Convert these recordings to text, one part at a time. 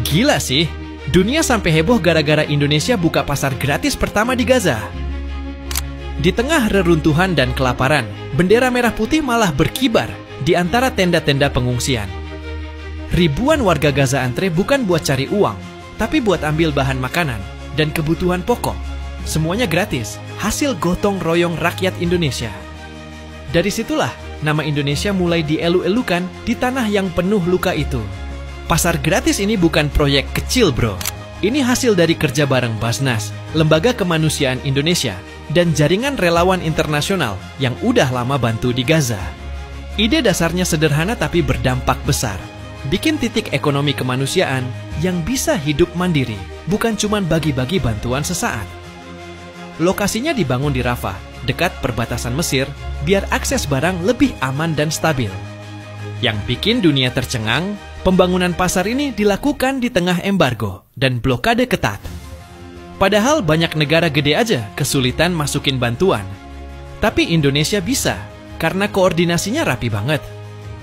Gila sih, dunia sampai heboh gara-gara Indonesia buka pasar gratis pertama di Gaza. Di tengah reruntuhan dan kelaparan, bendera merah putih malah berkibar di antara tenda-tenda pengungsian. Ribuan warga Gaza antre bukan buat cari uang, tapi buat ambil bahan makanan dan kebutuhan pokok. Semuanya gratis, hasil gotong royong rakyat Indonesia. Dari situlah nama Indonesia mulai dielu-elukan di tanah yang penuh luka itu. Pasar gratis ini bukan proyek kecil, bro. Ini hasil dari kerja bareng Basnas, Lembaga Kemanusiaan Indonesia, dan jaringan relawan internasional yang udah lama bantu di Gaza. Ide dasarnya sederhana tapi berdampak besar. Bikin titik ekonomi kemanusiaan yang bisa hidup mandiri, bukan cuma bagi-bagi bantuan sesaat. Lokasinya dibangun di Rafah, dekat perbatasan Mesir, biar akses barang lebih aman dan stabil. Yang bikin dunia tercengang, pembangunan pasar ini dilakukan di tengah embargo dan blokade ketat. Padahal banyak negara gede aja kesulitan masukin bantuan. Tapi Indonesia bisa, karena koordinasinya rapi banget.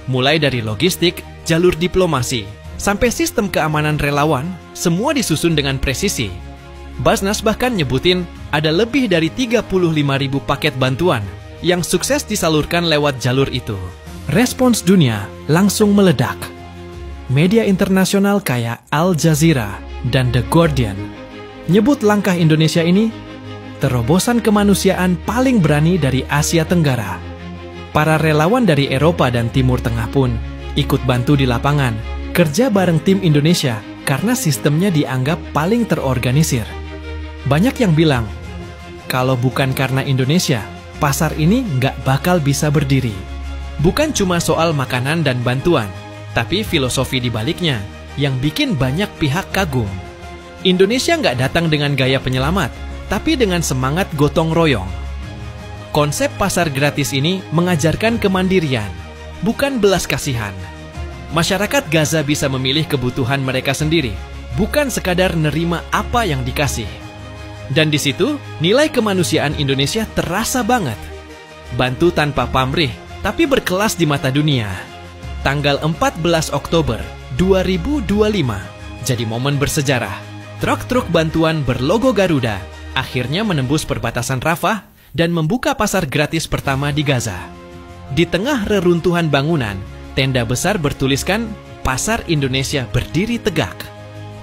Mulai dari logistik, jalur diplomasi, sampai sistem keamanan relawan, semua disusun dengan presisi. Basnas bahkan nyebutin ada lebih dari 35.000 paket bantuan yang sukses disalurkan lewat jalur itu. Respons dunia langsung meledak. Media internasional kayak Al Jazeera dan The Guardian nyebut langkah Indonesia ini terobosan kemanusiaan paling berani dari Asia Tenggara. Para relawan dari Eropa dan Timur Tengah pun ikut bantu di lapangan, kerja bareng tim Indonesia karena sistemnya dianggap paling terorganisir. Banyak yang bilang, kalau bukan karena Indonesia, pasar ini nggak bakal bisa berdiri. Bukan cuma soal makanan dan bantuan, tapi filosofi di baliknya yang bikin banyak pihak kagum. Indonesia nggak datang dengan gaya penyelamat, tapi dengan semangat gotong royong. Konsep pasar gratis ini mengajarkan kemandirian, bukan belas kasihan. Masyarakat Gaza bisa memilih kebutuhan mereka sendiri, bukan sekadar nerima apa yang dikasih. Dan di situ, nilai kemanusiaan Indonesia terasa banget. Bantu tanpa pamrih, tapi berkelas di mata dunia. Tanggal 14 Oktober 2025 jadi momen bersejarah. Truk-truk bantuan berlogo Garuda akhirnya menembus perbatasan Rafah dan membuka pasar gratis pertama di Gaza. Di tengah reruntuhan bangunan, tenda besar bertuliskan Pasar Indonesia berdiri tegak.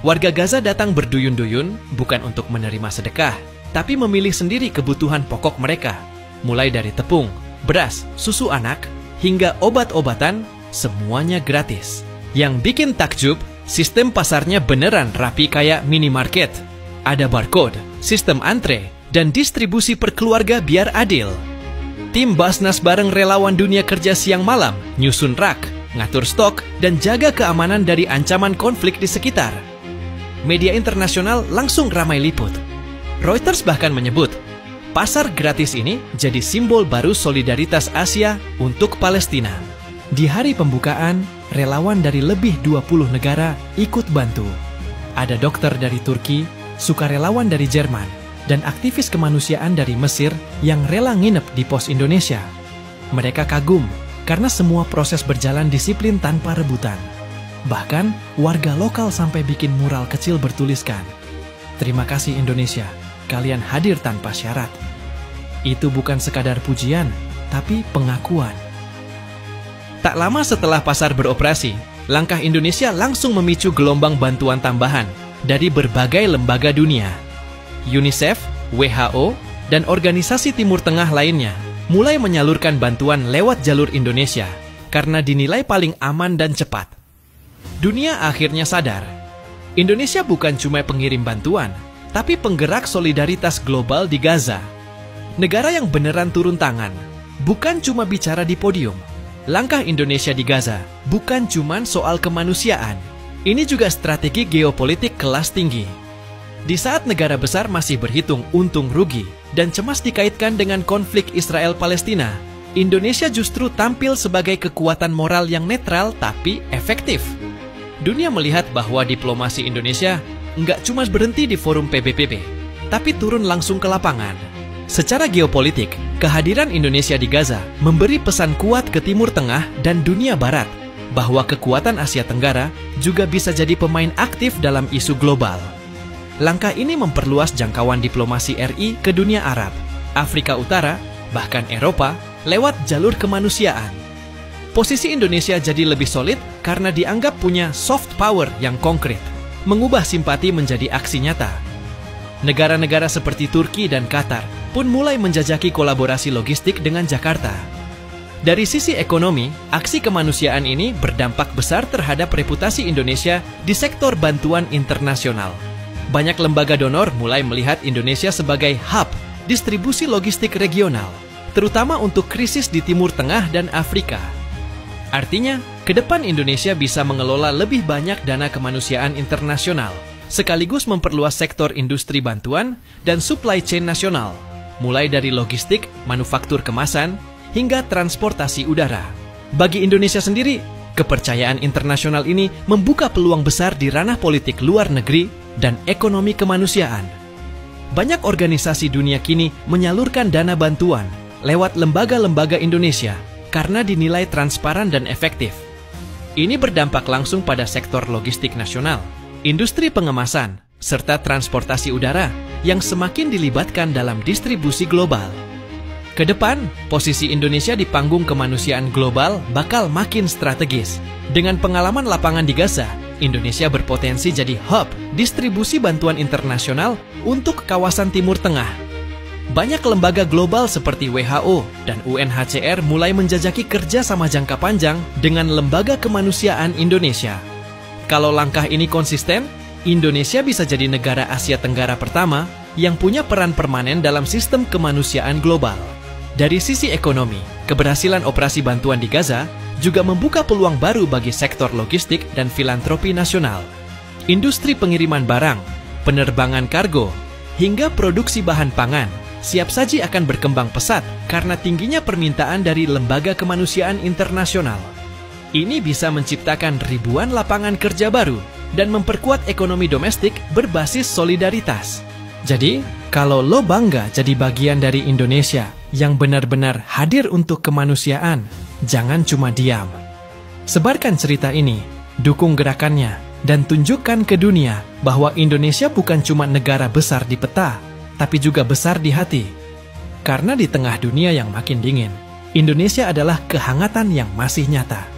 Warga Gaza datang berduyun-duyun bukan untuk menerima sedekah, tapi memilih sendiri kebutuhan pokok mereka. Mulai dari tepung, beras, susu anak, hingga obat-obatan, semuanya gratis. Yang bikin takjub, sistem pasarnya beneran rapi kayak minimarket. Ada barcode, sistem antre, dan distribusi per keluarga biar adil. Tim Basnas bareng relawan dunia kerja siang malam, nyusun rak, ngatur stok, dan jaga keamanan dari ancaman konflik di sekitar. Media internasional langsung ramai liput. Reuters bahkan menyebut, pasar gratis ini jadi simbol baru solidaritas Asia untuk Palestina. Di hari pembukaan, relawan dari lebih 20 negara ikut bantu. Ada dokter dari Turki, sukarelawan dari Jerman, dan aktivis kemanusiaan dari Mesir yang rela nginep di pos Indonesia. Mereka kagum karena semua proses berjalan disiplin tanpa rebutan. Bahkan, warga lokal sampai bikin mural kecil bertuliskan, "Terima kasih Indonesia, kalian hadir tanpa syarat." Itu bukan sekadar pujian, tapi pengakuan. Tak lama setelah pasar beroperasi, langkah Indonesia langsung memicu gelombang bantuan tambahan dari berbagai lembaga dunia. UNICEF, WHO, dan organisasi Timur Tengah lainnya mulai menyalurkan bantuan lewat jalur Indonesia karena dinilai paling aman dan cepat. Dunia akhirnya sadar, Indonesia bukan cuma pengirim bantuan, tapi penggerak solidaritas global di Gaza. Negara yang beneran turun tangan, bukan cuma bicara di podium. Langkah Indonesia di Gaza bukan cuma soal kemanusiaan, ini juga strategi geopolitik kelas tinggi. Di saat negara besar masih berhitung untung rugi dan cemas dikaitkan dengan konflik Israel-Palestina, Indonesia justru tampil sebagai kekuatan moral yang netral tapi efektif. Dunia melihat bahwa diplomasi Indonesia nggak cuma berhenti di forum PBB, tapi turun langsung ke lapangan. Secara geopolitik, kehadiran Indonesia di Gaza memberi pesan kuat ke Timur Tengah dan dunia Barat bahwa kekuatan Asia Tenggara juga bisa jadi pemain aktif dalam isu global. Langkah ini memperluas jangkauan diplomasi RI ke dunia Arab, Afrika Utara, bahkan Eropa lewat jalur kemanusiaan. Posisi Indonesia jadi lebih solid karena dianggap punya soft power yang konkret, mengubah simpati menjadi aksi nyata. Negara-negara seperti Turki dan Qatar pun mulai menjajaki kolaborasi logistik dengan Jakarta. Dari sisi ekonomi, aksi kemanusiaan ini berdampak besar terhadap reputasi Indonesia di sektor bantuan internasional. Banyak lembaga donor mulai melihat Indonesia sebagai hub distribusi logistik regional, terutama untuk krisis di Timur Tengah dan Afrika. Artinya, ke depan Indonesia bisa mengelola lebih banyak dana kemanusiaan internasional, sekaligus memperluas sektor industri bantuan dan supply chain nasional, mulai dari logistik, manufaktur kemasan, hingga transportasi udara. Bagi Indonesia sendiri, kepercayaan internasional ini membuka peluang besar di ranah politik luar negeri dan ekonomi kemanusiaan. Banyak organisasi dunia kini menyalurkan dana bantuan lewat lembaga-lembaga Indonesia karena dinilai transparan dan efektif. Ini berdampak langsung pada sektor logistik nasional, industri pengemasan, serta transportasi udara yang semakin dilibatkan dalam distribusi global. Kedepan, posisi Indonesia di panggung kemanusiaan global bakal makin strategis. Dengan pengalaman lapangan di Gaza, Indonesia berpotensi jadi hub distribusi bantuan internasional untuk kawasan Timur Tengah. Banyak lembaga global seperti WHO dan UNHCR mulai menjajaki kerja sama jangka panjang dengan lembaga kemanusiaan Indonesia. Kalau langkah ini konsisten, Indonesia bisa jadi negara Asia Tenggara pertama yang punya peran permanen dalam sistem kemanusiaan global. Dari sisi ekonomi, keberhasilan operasi bantuan di Gaza juga membuka peluang baru bagi sektor logistik dan filantropi nasional. Industri pengiriman barang, penerbangan kargo, hingga produksi bahan pangan siap saji akan berkembang pesat karena tingginya permintaan dari lembaga kemanusiaan internasional. Ini bisa menciptakan ribuan lapangan kerja baru dan memperkuat ekonomi domestik berbasis solidaritas. Jadi, kalau lo bangga jadi bagian dari Indonesia yang benar-benar hadir untuk kemanusiaan, jangan cuma diam. Sebarkan cerita ini, dukung gerakannya, dan tunjukkan ke dunia bahwa Indonesia bukan cuma negara besar di peta, tapi juga besar di hati. Karena di tengah dunia yang makin dingin, Indonesia adalah kehangatan yang masih nyata.